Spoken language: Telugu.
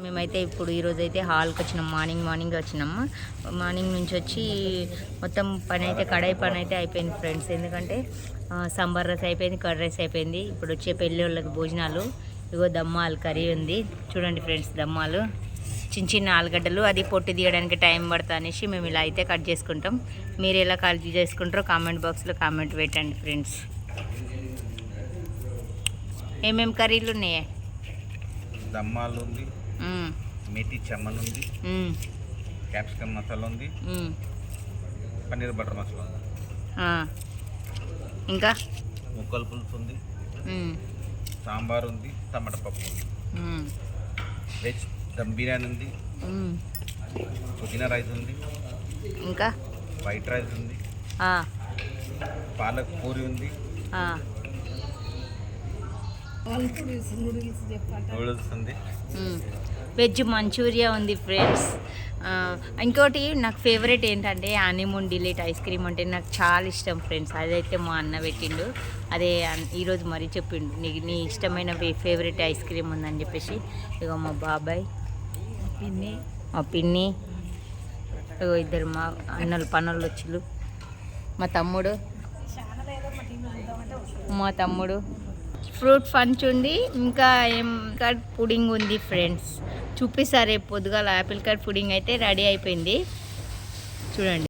మేమైతే ఇప్పుడు ఈరోజైతే హాల్కి వచ్చినాం. మార్నింగ్ వచ్చినాము. మార్నింగ్ నుంచి వచ్చి మొత్తం పని అయితే కడాయి పని అయితే అయిపోయింది ఫ్రెండ్స్. ఎందుకంటే సాంబార్ రైస్ అయిపోయింది, కర్డ్ రైస్ అయిపోయింది. ఇప్పుడు వచ్చే పెళ్ళి వాళ్ళకి భోజనాలు. ఇగో దమ్మాలు కర్రీ ఉంది చూడండి ఫ్రెండ్స్. దమ్మాలు చిన్న ఆలుగడ్డలు, అది పొట్టు తీయడానికి టైం పడుతుంది అనేసి మేము ఇలా అయితే కట్ చేసుకుంటాం. మీరు ఎలా కట్ చేసుకుంటారో కామెంట్ బాక్స్లో కామెంట్ పెట్టండి ఫ్రెండ్స్. ఏమేమి కర్రీలు ఉన్నాయి? దమ్మాలు ఉంది, మెతి చెమ్మన్ ఉంది, క్యాప్సికమ్ మసాలా ఉంది, పన్నీర్ బటర్ మసాలా ఉంది, ఇంకా ముక్కల పులుసు ఉంది, సాంబార్ ఉంది, టమాటా పప్పు ఉంది, వెజ్ దమ్ బిర్యానీ ఉంది, పుదీనా రైస్ ఉంది, ఇంకా వైట్ రైస్ ఉంది, పాలక్ పూరి ఉంది, నూడిల్స్ ఉంది, వెజ్ మంచూరియా ఉంది ఫ్రెండ్స్. ఇంకోటి నాకు ఫేవరెట్ ఏంటంటే హనీమూన్ డిలైట్ ఐస్ క్రీమ్ అంటే నాకు చాలా ఇష్టం ఫ్రెండ్స్. అదైతే మా అన్న పెట్టిండు. అదే ఈరోజు మరీ చెప్పిండు, నీ ఇష్టమైన ఫేవరెట్ ఐస్ క్రీమ్ ఉందని చెప్పేసి. ఇక మా బాబాయ్, మా పిన్ని, ఇద్దరు మా అన్నలు పనులు వచ్చిళ్ళు, మా తమ్ముడు ఫ్రూట్ పంచ్ ఉంది, ఇంకా ఏం కట్ పుడింగ్ ఉంది ఫ్రెండ్స్. చూపిస్తారు రేపు పొద్దుగాల. యాపిల్ కట్ పుడింగ్ అయితే రెడీ అయిపోయింది చూడండి.